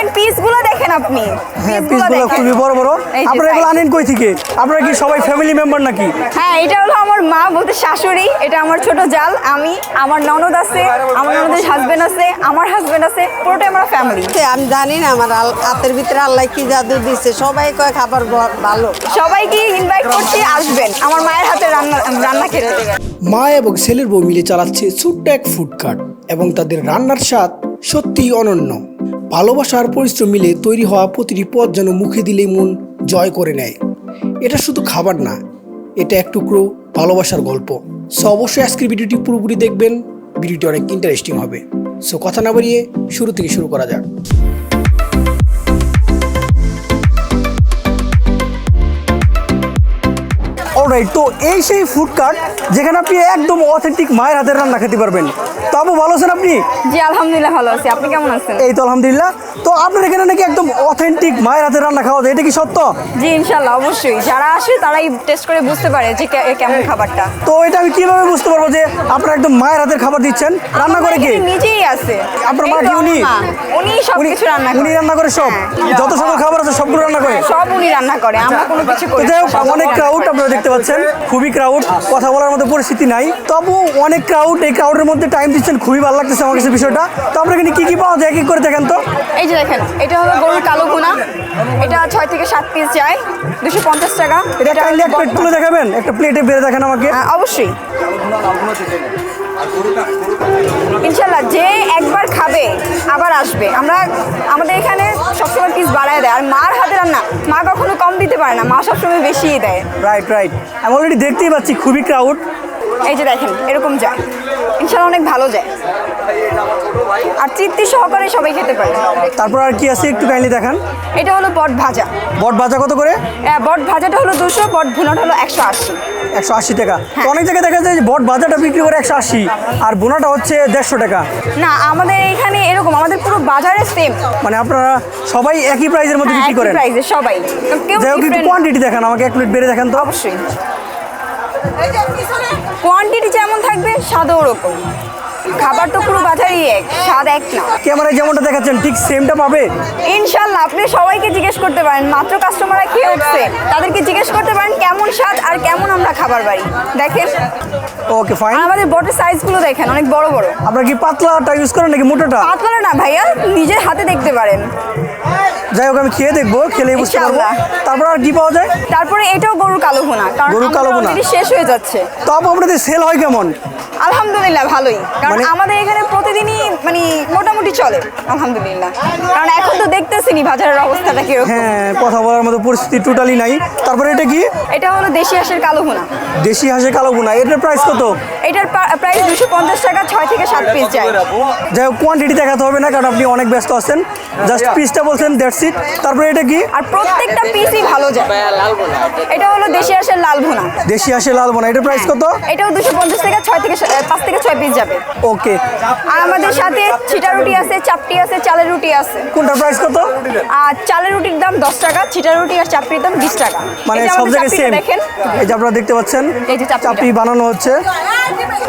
দেখেন পিসগুলো দেখেন আপনি। হ্যাঁ, পিসগুলো খুবই বড় বড়। আপনারা এগুলো আনেন কই থেকে? আপনারা কি সবাই ফ্যামিলি মেম্বার নাকি? হ্যাঁ, এটা হলো আমার মা বলতে শাশুড়ি, এটা আমার ছোট জাল, আমি, আমার ননদ আছে, আমার ননদের হাজবেন্ড আছে, আমার হাজবেন্ড আছে, পুরোটাই আমরা ফ্যামিলি। আমি জানি না আমার হাতের ভিতরে আল্লাহ কি জাদু দিচ্ছে, সবাই কয় খাবার ভালো। সবাইকে ইনভাইট করছি, আসবেন আমার মায়ের হাতে রান্না খেতে। মা এবং ছেলের বউ মিলে চালাচ্ছে ছোট্ট এক ফুড কার্ট এবং তাদের রান্নার স্বাদ সত্যিই অনন্য। ভালোবাসা আর পরিশ্রম মিলে তৈরি হওয়া প্রতিটি পদ যেন মুখে দিলেই মন জয় করে নেয়। এটা শুধু খাবার না, এটা এক টুকরো ভালোবাসার গল্প। সো অবশ্যই আজকের ভিডিওটি পুরোপুরি দেখবেন, ভিডিওটি অনেক ইন্টারেস্টিং হবে। সো কথা না বাড়িয়ে শুরু থেকে শুরু করা যাক। অলরাইট, তো এই সেই ফুড কার্ট যেখানে আপনি একদম অথেন্টিক মায়ের হাতের রান্না খেতে পারবেন। তো আপু ভালো আছেন আপনি? জি আলহামদুলিল্লাহ ভালো আছি, আপনি কেমন আছেন? এই তো আলহামদুলিল্লাহ। তো আপনার এখানে নাকি একদম অথেন্টিক মায়ের হাতের রান্না খাওয়া যায়, এটা কি সত্য? জি ইনশাল্লাহ, অবশ্যই যারা আসে তারাই টেস্ট করে বুঝতে পারে যে কেমন খাবারটা। তো এটা আমি কিভাবে বুঝতে পারবো যে আপনারা একদম মায়ের হাতের খাবার দিচ্ছেন? রান্না করে কি? নিজেই আছে। আপনার মা এই কি তো উনি? আমার মা। উনি সবকিছু রান্না করে। উনি রান্না করে সব? যত সকল খাবার আছে সবগুলো রান্না করে? সব উনি রান্না করে, আমরা কোনো কিছু তো করি না। যাই হোক, অনেক ক্রাউড আপনারা দেখতে পাচ্ছেন, খুবই ক্রাউড, কথা বলার মতো পরিস্থিতি নাই। তবু অনেক ক্রাউড, এই ক্রাউডের মধ্যে টাইম দিচ্ছেন, খুবই ভালো লাগতেছে আমার কাছে বিষয়টা। তো আপনার এখানে কি কি পাওয়া যায় এক এক করে দেখেন তো। এই যে দেখেন, এটা হলো গরুর কালো ভুনা, এটা 6 থেকে 7 পিস যায়, 250 টাকা। এটা কাইন্ডলি এক প্লেট তুলে দেখাবেন, একটা প্লেটে বেড়ে দেখেন আমাকে। অবশ্যই ইনশাল্লাহ, যে একবার খাবে আবার আসবে। আমাদের এখানে সবসময় পিস বাড়ায় দেয়, আর মার হাতে রান্না মা কখনো কম দিতে পারে না, মা সবসময় বেশিই দেয়। রাইট রাইট, আমি অলরেডি দেখতেই পাচ্ছি খুবই ক্রাউড। এই যে দেখেন এরকম যায়, ইনশাল্লাহ অনেক ভালো যায়, আর তৃপ্তি সহকারে সবাই খেতে পারে। তারপর আর কি আছে একটু কাইন্ডলি দেখান। এটা হলো বট ভাজা। বট ভাজা কত করে? বট ভাজাটা হলো 200, বট ভুনাটা হলো 180। 180 টাকা। তো অনেক জায়গায় দেখা যায় যে বট ভাজাটা বিক্রি করে 180 আর বোনাটা হচ্ছে 150 টাকা। না, আমাদের এখানে এরকম, আমাদের পুরো বাজারে সেম। মানে আপনারা সবাই একই প্রাইসের মধ্যে বিক্রি করেন? প্রাইসে সবাই, কেউ যাই হোক, একটু different- কোয়ান্টিটি দেখান আমাকে, এক প্লেট বেড়ে দেখান তো। অবশ্যই কোয়ান্টিটি যেমন থাকবে স্বাদও ওরকম। খাবার তো পুরো বাজারই এক, স্বাদ এক না। ক্যামেরায় যেমনটা দেখাচ্ছেন ঠিক সেমটা পাবে ইনশাল্লাহ, আপনি সবাইকে জিজ্ঞেস করতে পারেন, মাত্র কাস্টমাররা খেয়ে উঠছে, তাদেরকে জিজ্ঞেস করতে পারেন কেমন স্বাদ আর কেমন আমরা খাবার বাড়ি দেখেন। Okay fine. আর আমাদের বটের সাইজগুলো দেখেন, অনেক বড় বড়। আপনারা কি পাতলাটা ইউজ করেন নাকি মোটাটা? পাতলা না ভাইয়া, নিজের হাতে দেখতে পারেন। যাই হোক, আমি খেয়ে দেখবো, খেলেই বুঝতে পারবো। ইনশাআল্লাহ। তারপর আর কি পাওয়া যায়? তারপরে এটাও গরুর কালো ভুনা, কারণ গরুর কালো ভুনা। অলরেডি শেষ হয়ে যাচ্ছে। তো আপু আপনাদের সেল হয় কেমন? আলহামদুলিল্লাহ ভালোই, কারণ মানে- আমাদের এখানে প্রতিদিনই মানে মোটামুটি চলে আলহামদুলিল্লাহ। কারণ এখন তো দেখতেছিনি বাজারের অবস্থাটা কিরকম। হ্যাঁ, কথা বলার মতো পরিস্থিতি টোটালি নাই। তারপরে এটা কি? এটা হলো দেশি হাঁসের কালো ভুনা। দেশি হাঁসের কালো ভুনা, এটার প্রাইস কত? এটার প্রাইস 250 টাকা, 6 থেকে 7 পিস যায়। যাই হোক, কোয়ান্টিটি দেখাতে হবে না কারণ আপনি অনেক ব্যস্ত আছেন, জাস্ট পিসটা বলছেন, দ্যাটস ইট। তারপরে এটা কি? আর প্রত্যেকটা পিসই ভালো যায়। এটা হলো দেশি হাঁসের লাল ভুনা। দেশি হাঁসের লাল ভুনা, এটার প্রাইস কত? এটাও 250 থেকে 5 থেকে 6 পিস যাবে। ওকে। আর আমাদের সাথে ছিটা রুটি আছে, চাপটি আছে, চালের রুটি আছে। কোনটার প্রাইস কত? আর চালের রুটির দাম 10 টাকা, ছিটা রুটি আর চাপটির দাম 20 টাকা। মানে এই যে সব আমাদের জায়গায় চাপটিটা সেম। দেখেন, এই যে আপনারা দেখতে পাচ্ছেন এই যে চাপটিটা। চাপটি বানানো হচ্ছে।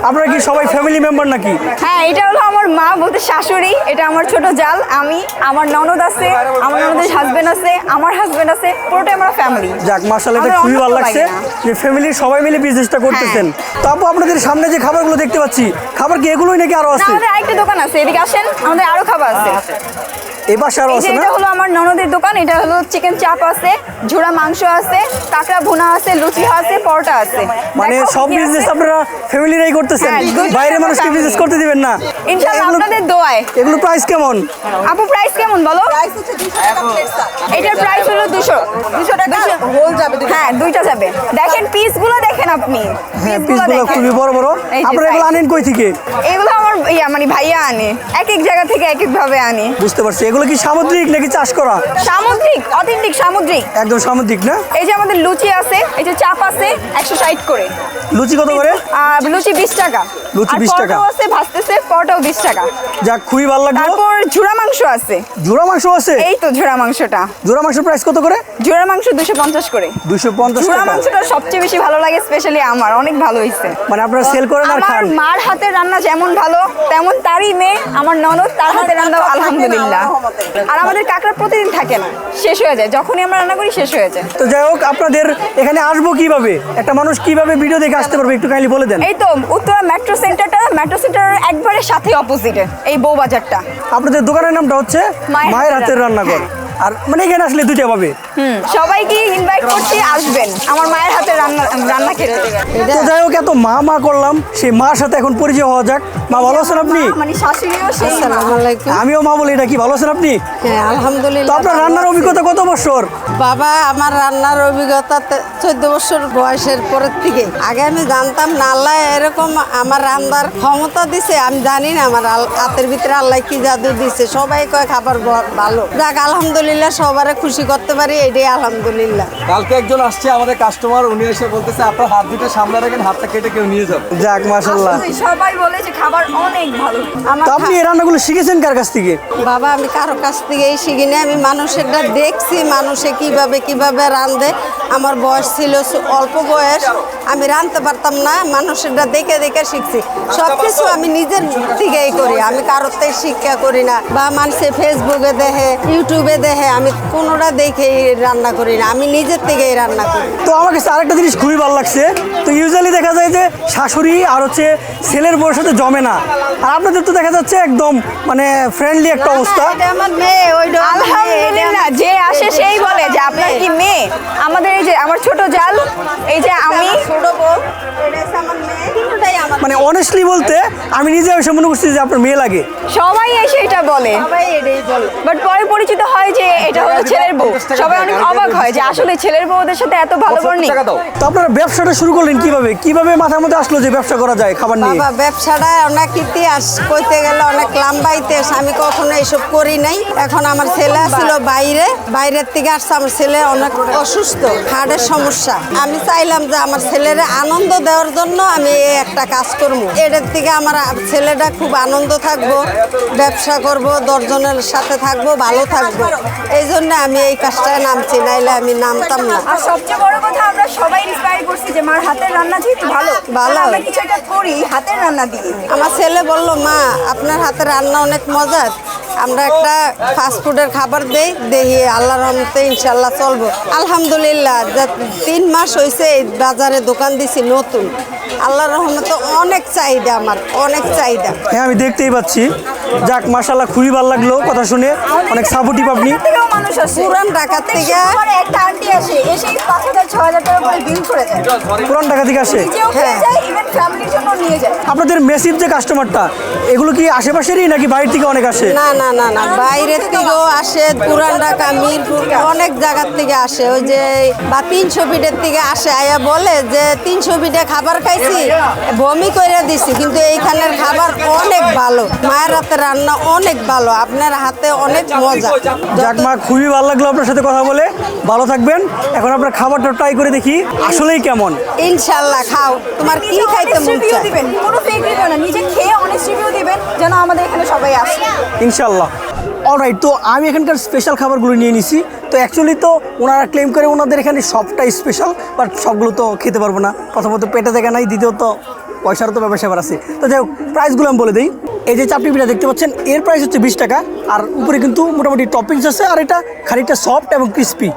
আপনারা কি সবাই ফ্যামিলি মেম্বার নাকি? হ্যাঁ, এটা হলো আমার মা বলতে শাশুড়ি, এটা আমার ছোট জাল, আমি, আমার ননদ আছে, আমার ননদের হাজবেন্ড আছে, আমার হাজবেন্ড আছে, পুরোটাই আমরা ফ্যামিলি। যাক, মাশাআল্লাহ, এটা আমাদের খুবই অন্য ভালো কেউ লাগছে লাগে না। যে ফ্যামিলির সবাই মিলে বিজনেসটা করতেছেন। তো আপু আপনাদের সামনে যে খাবারগুলো দেখতে পাচ্ছি, খাবার কি এগুলোই নাকি আরো না, আছে? আমাদের আরেকটা দোকান আছে, এদিকে আসেন, আমাদের আরো খাবার আছে। এই পাশে আরো এই যে আছে না? এটা হলো আমার ননদের দোকান, এটা হলো চিকেন চাপ আছে, ঝোড়া মাংস আছে, কাঁকড়া ভুনা আছে, লুচি আছে, পরোটা আছে। মানে দেখো সব কি আছে? বিজনেস আপনারা ফ্যামিলিরাই করতেছেন, হ্যাঁ, দুইটা বাইরে আমরা মানুষকে family। বিজনেস করতে দিবেন না? ইনশাআল্লাহ এগুলো- আপনাদের দোয়ায়। এগুলো প্রাইস কেমন? আপু প্রাইস কেমন বলো? এটার প্রাইস হলো 200 টাকা, হোল যাবে। হ্যাঁ, দুইটা যাবে। দেখেন পিসগুলো দেখেন আপনি। হ্যাঁ, পিসগুলো পিসগুলো দেখেন। খুবই বড় বড়। এই যে আপনারা এগুলো size। আনেন কই থেকে? এগুলো আমার মানে ভাইয়া আনে, এক এক জায়গা থেকে এক এক ভাবে আনে। বুঝতে পারছি। এগুলো কি সামুদ্রিক নাকি চাষ করা? সামুদ্রিক, অথেন্টিক সামুদ্রিক। একদম সামুদ্রিক না? এই যে আমাদের লুচি আছে, এই যে চাপ আছে 160 করে। লুচি কত করে? আর লুচি 20 টাকা। লুচি আর 20 টাকা। পরোটাও আছে, ভাজতেছে, পরোটা ওটাও 20 টাকা। যাক খুবই ভালো লাগলো। তারপর ঝুরা মাংস আছে। ঝোড়া মাংস আছে? এই তো ঝুরা মাংসটা। ঝোড়া মাংসের প্রাইস কত করে? ঝুরা মাংস 250 করে। 250 ঝুরা টাকা। মাংসটা সবচেয়ে বেশি ভালো লাগে, স্পেশালি আমার অনেক ভালো হয়েছে। মানে আপনারা সেল করেন আর আমার খান? মার হাতের রান্না যেমন ভালো তেমন তারই মেয়ে আমার ননদ, তার হাতের রান্না আলহামদুলিল্লাহ। আর আমাদের কাঁকড়া প্রতিদিন থাকে না, শেষ হয়ে যায়, যখনই আমরা রান্না করি শেষ হয়ে যায়। তো যাই হোক, আপনাদের এখানে আসবো কিভাবে, একটা মানুষ কিভাবে ভিডিও দেখে আসতে পারবে একটু কাইন্ডলি বলে দেন। এই তো উত্তরা মেট্রো সেন্টারের একবারে সাথে অপোজিটে এই বউ বাজারটা। আপনাদের দোকানের নামটা হচ্ছে মায়ের হাতের রান্নাঘর। আর মানে এখানে আসলে দুইটা পাবে। সবাইকে ইনভাইট করছি, আসবেন আমার মায়ের হাতের রান্না খেতে। তো যাই হোক, এত মা মা করলাম, সেই মার সাথে এখন পরিচয় হওয়া যাক। মা ভালো আছেন আপনি? মানে শাশুড়িও সেই মা। আসসালামু আলাইকুম। আমিও মা বলি, এটা কি ভালো আছেন আপনি? হ্যাঁ, তো আলহামদুলিল্লাহ। আপনার রান্নার অভিজ্ঞতা কত বছর? বাবা, আমার রান্নার অভিজ্ঞতা 14 বছর বয়সের পরের থেকে। আগে আমি জানতাম না আল্লাহ এরকম আমার রান্নার ক্ষমতা দিছে, আমি জানি না আমার হাতের ভিতরে আল্লাহ কি জাদু দিছে। সবাই কয় খাবার ভালো। যাক আলহামদুলিল্লাহ, সবারে খুশি করতে পারি, এটাই আলহামদুলিল্লাহ। কালকে একজন আসছে আমাদের কাস্টমার, উনি এসে বলতেছে আপনার হাত দুটো সামনে রাখেন, হাতটা কেটে কেউ নিয়ে যাবে। যাক মাশাআল্লাহ। আসলে সবাই বলে যে খাবার অনেক ভালো। আমার তো আপনি এই রান্নাগুলো শিখেছেন কার কাছ থেকে? বাবা, আমি কারো কাছ থেকেই শিখিনি, আমি মানুষেরটা দেখছি, মানুষে কিভাবে রাঁধে। আমার বয়স ছিল অল্প বয়স, আমি রাঁধতে পারতাম না, মানুষেরটা দেখে দেখে শিখছি। সব কিছু আমি নিজের থেকেই করি, আমি কারোর থেকে শিক্ষা করি না, বা মানুষে ফেসবুকে দেখে, ইউটিউবে দেখে, আমি কোনোটা দেখেই রান্না করি না, আমি নিজের থেকেই রান্না করি। তো আমার কাছে আরেকটা জিনিস খুবই ভালো লাগছে। তো ইউজুয়ালি দেখা যায় যে শাশুড়ি আর হচ্ছে ছেলের বউয়ের সাথে জমে না, আর আপনাদের তো দেখা যাচ্ছে একদম মানে ফ্রেন্ডলি একটা অবস্থা। এটা আমার মেয়ে, ওইটা আমার মেয়ে, এটা আলহামদুলিল্লাহ, যে আসে সেই বলে যে আপনার কি মেয়ে। আমাদের এই যে আমার ছোট জাল, এই যে আমি ছোট বউ, এটা হচ্ছে আমার মেয়ে, তিনটাই আমার। মানে অনেস্টলি বলতে আমি নিজে এসে মনে করছি যে আপনার মেয়ে লাগে। সবাই এসে এটা বলে, সবাই এটাই বলে। বাট পরে পরিচিত হয় যে এটা হলো ছেলের বউ। সবাই অনেক অবাক হয় যে আসলে ছেলের বউদের সাথে এত ভালো বর্ণি। টাকা দাও। তো আপনারা ব্যবসাটা শুরু করলেন কিভাবে মাথার মধ্যে আসলো যে ব্যবসা করা যায় খাবার নিয়ে? বাবা, ব্যবসাটা অনেক ইতিহাস কইতে গেলে অনেক লম্বা ইতিহাস, আমি কখনো এসব করি নাই। এখন আমার ছেলে ছিল বাইরের থেকে আসছে, আমার ছেলে অনেক অসুস্থ, হার্টের সমস্যা। আমি চাইলাম যে আমার ছেলের আনন্দ দেওয়ার জন্য আমি এই একটা কাজ করবো, এটার থেকে আমার ছেলেটা খুব আনন্দ থাকবো, ব্যবসা করব, 10 জনের সাথে থাকবো, ভালো থাকবো। এই জন্য আমি এই কাজটায় নামছি, নাইলে আমি নামতাম না। আর সবচেয়ে বড় কথা, আমরা সবাই ইন্সপায়ার করছি যে মার হাতের রান্না যেহেতু ভালো, ভালো। আমরা কিছু একটা করি হাতের রান্না দিয়ে। আমার ছেলে বলল, মা আপনার হাতে রান্না অনেক মজার, আমরা একটা ফাস্টফুডের খাবার দেখি আল্লাহর রহমতে ইনশাল্লাহ চলবো। আলহামদুলিল্লাহ, 3 মাস হয়েছে এই বাজারে দোকান দিছি নতুন, আল্লাহর রহমতে অনেক চাহিদা, আমার অনেক চাহিদা। হ্যাঁ, আমি দেখতেই পাচ্ছি। যাক মাশাআল্লাহ, খুবই ভালো লাগলো কথা শুনে, অনেক সাপোর্টিভ আপনি। এখান থেকেও মানুষ আসে। পুরান ঢাকার থেকে শুক্রবারে একটা আন্টি আসে, এসেই 5,000-6,000 টাকা করে বিল করে যায়। পুরান ঢাকা থেকে আসে? নিজেও খেয়ে যায়, ইভেন ফ্যামিলির জন্য নিয়ে যায়। আপনাদের মেসিভ যে কাস্টমারটা, এগুলো কি আশেপাশেরই নাকি বাইরে থেকে অনেক আসে? না, বাইরের থেকেও আসে, পুরান ঢাকা, মিরপুর, অনেক জায়গার থেকে আসে। ওই যে বা 300 ফিটের থেকে আসে, আয়া বলে যে 300 ফিটে খাবার খাইছি, বমি করে দিছি, কিন্তু এইখানের খাবার অনেক ভালো, মায়ের হাতে রান্না অনেক ভালো, আপনার হাতে অনেক মজা। যাক মা, খুবই ভালো লাগলো আপনার সাথে কথা বলে। ভালো থাকবেন। এখন আপনার খাবারটা ট্রাই করে দেখি আসলেই কেমন। ইনশাল্লাহ খাও, তোমার কি নিজে খাইতে honest মন review চায়। দিবেন, কোনো ফেক রিভিউ না, নিজে খেয়ে অনেস্ট রিভিউ দিবেন যেন আমাদের এখানে সবাই আসে। ইনশাল্লাহ। অলরাইট, তো আমি এখানকার স্পেশাল খাবারগুলো নিয়ে নিছি। তো অ্যাকচুয়ালি তো ওনারা ক্লেম করে ওনাদের এখানে সবটাই স্পেশাল, বাট সবগুলো তো খেতে পারবো না। প্রথমত পেটে জায়গা নাই, দ্বিতীয়ত পয়সারও তো ব্যাপার আছে। তো যাই হোক, প্রাইসগুলো আমি বলে দিই। এই যে চাপটি পিঠা দেখতে পাচ্ছেন, এর প্রাইস হচ্ছে 20 টাকা, আর উপরে কিন্তু মোটামুটি টপিংস আছে, আর এটা খানিকটা সফট এবং ক্রিস্পি।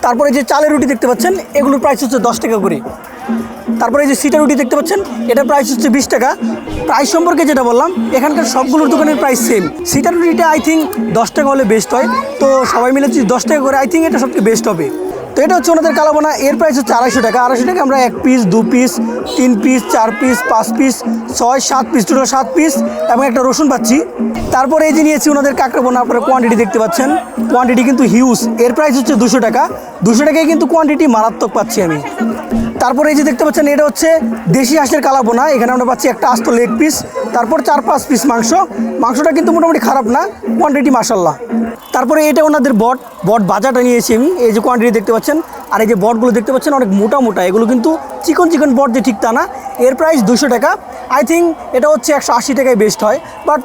তারপরে যে চালের রুটি দেখতে পাচ্ছেন, এগুলোর প্রাইস হচ্ছে 10 টাকা করে। তারপরে এই যে সিটা রুটি দেখতে পাচ্ছেন, এটার প্রাইস হচ্ছে 20 টাকা। প্রাইস সম্পর্কে যেটা বললাম, এখানকার সবগুলোর দোকানের প্রাইস সেম। সিটা রুটিটা আই থিঙ্ক 10 টাকা হলে বেস্ট হয়, তো সবাই মিলে যদি 10 টাকা করে, আই থিঙ্ক এটা সবচেয়ে বেস্ট হবে। তো এটা হচ্ছে ওনাদের কালাবোনা, এর প্রাইস হচ্ছে 250 টাকা। 250 টাকা আমরা 1 piece, 2 piece, 3 piece, 4 piece, 5 piece, 6, 7 piece, total 7 piece এবং একটা রসুন পাচ্ছি। তারপরে এই যে নিয়েছি ওনাদের কাঁকড়াবোনা, আপনারা কোয়ান্টিটি দেখতে পাচ্ছেন, কোয়ান্টিটি কিন্তু হিউজ। এর প্রাইস হচ্ছে 200 টাকা। 200 টাকায় কিন্তু কোয়ান্টিটি মারাত্মক পাচ্ছি আমি। তারপরে এই যে দেখতে পাচ্ছেন এটা হচ্ছে দেশি হাঁসের কালাবোনা। এখানে আমরা পাচ্ছি একটা আস্ত লেগ পিস, তারপর 4-5 পিস মাংসটা কিন্তু মোটামুটি খারাপ না, কোয়ান্টিটি মাশাল্লাহ। তারপরে এটা ওনাদের বট বাজাটা নিয়েছি আমি, এই যে কোয়ান্টিটি দেখতে পাচ্ছেন। আর এই যে বটগুলো দেখতে পাচ্ছেন অনেক মোটা, এগুলো কিন্তু চিকন বট যে ঠিক তা না। এর প্রাইস 200 টাকা। আই থিঙ্ক এটা হচ্ছে 180 টাকায় বেস্ট হয়, বাট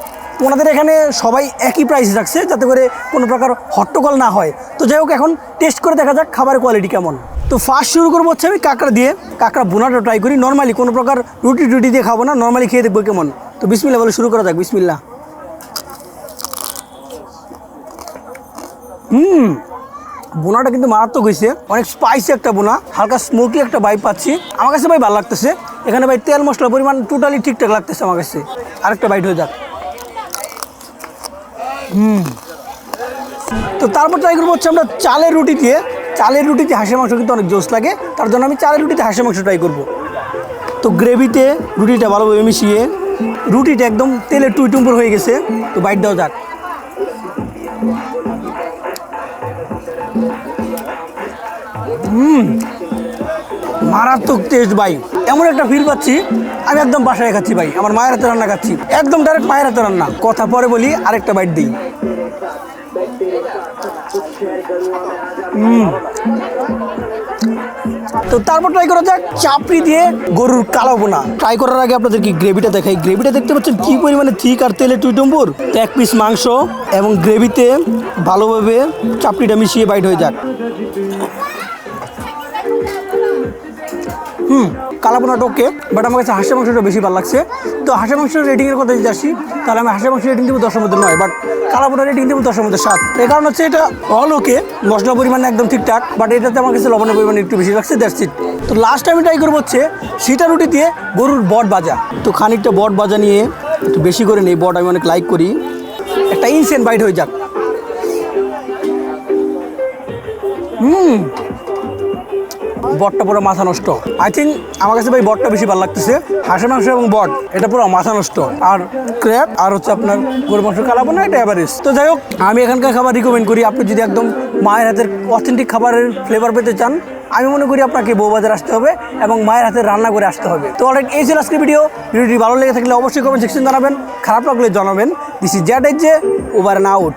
ওনাদের এখানে সবাই একই প্রাইস রাখছে যাতে করে কোনো প্রকার হট্টগোল না হয়। তো যাই হোক, এখন টেস্ট করে দেখা যাক খাবারের কোয়ালিটি কেমন। তো ফার্স্ট শুরু করবো হচ্ছে আমি কাঁকড়া দিয়ে, কাঁকড়া বোনাটা ট্রাই করি। নর্মালি কোনো প্রকার রুটি দিয়ে খাবো না, নর্মালি খেয়ে দেখবো কেমন। তো বিসমিল্লাহ বলে শুরু করা যাক, বিসমিল্লাহ। বোনাটা কিন্তু মারাত্মক হয়েছে, অনেক স্পাইসি একটা বোনা, হালকা স্মোকি একটা ভাইব পাচ্ছি। আমার কাছে ভাই ভালো লাগতেছে। এখানে ভাই তেল মশলা পরিমাণ টোটালি ঠিকঠাক লাগতেছে আমার কাছে। আরেকটা বাইট হয়ে যাক। তো তারপর ট্রাই করবো হচ্ছে আমরা চালের রুটি দিয়ে। চালের রুটিতে হাঁসের মাংস কিন্তু অনেক জোস লাগে, তার জন্য আমি চালের রুটিতে হাঁসের মাংস ট্রাই করবো। তো গ্রেভিতে রুটিটা ভালোভাবে মিশিয়ে, রুটিটা একদম তেলে টুইটুম্বুর হয়ে গেছে। তো বাইট দেওয়া যাক। মারাত্মক টেস্ট ভাই, এমন একটা ফিল পাচ্ছি আমি একদম বাসায় খাচ্ছি ভাই, আমার মায়ের হাতে রান্না খাচ্ছি, একদম ডাইরেক্ট মায়ের হাতে রান্না। কথা পরে বলি, আরেকটা বাইট দিই। তো তারপর ট্রাই করা যাক চাপড়ি দিয়ে গরুর কালো বোনা। ট্রাই করার আগে আপনাদেরকে গ্রেভিটা দেখাই। গ্রেভিটা দেখতে পাচ্ছেন কি পরিমাণে থিক আর তেলে টুইটুম্বুর। 1 পিস মাংস এবং গ্রেভিতে ভালোভাবে চাপড়িটা মিশিয়ে বাইট হয়ে যাক। কালাবোনাটা ওকে, বাট আমার কাছে হাঁসের মাংসটা বেশি ভালো লাগছে। তো হাঁসের মাংসের রেটিংয়ের কথা যদি আসি, তাহলে আমি হাঁসের মাংসের রেটিং দেবো 10-এর মধ্যে 9, বাট কালাবোনার রেটিং দেবো 10-এর মধ্যে 7। এই কারণ হচ্ছে এটা অল ওকে, মশলা পরিমাণ একদম ঠিকঠাক, বাট এটাতে আমার কাছে লবণের পরিমাণ একটু বেশি লাগছে, দ্যাটস ইট। তো লাস্ট আমি ট্রাই করবো হচ্ছে সিটা রুটি দিয়ে গরুর বট ভাজা। তো খানিকটা বট ভাজা নিয়ে একটু বেশি করে নেই, বট আমি অনেক লাইক করি। একটা ইনসেন্ট বাইট হয়ে যাক। বটটা পুরো মাথা নষ্ট। আই থিঙ্ক আমার কাছে ভাই বটটা বেশি ভালো লাগতেছে। হাঁসের মাংস এবং বট এটা পুরো মাথা নষ্ট। আর ক্র্যাব আর হচ্ছে আপনার গরুর মাংস কালাবো না, এটা এভারেজ। তো যাই হোক, আমি এখানকার খাবার রিকমেন্ড করি। আপনি যদি একদম মায়ের হাতের অথেন্টিক খাবারের ফ্লেভার পেতে চান, আমি মনে করি আপনাকে বউবাজার আসতে হবে এবং মায়ের হাতে রান্না করে আসতে হবে। তো অলরেডি এই ছিল আজকের ভিডিওটি ভালো লেগে থাকলে অবশ্যই কমেন্ট সেকশন জানাবেন, খারাপ লাগলে জানাবেন। This is that, over and out.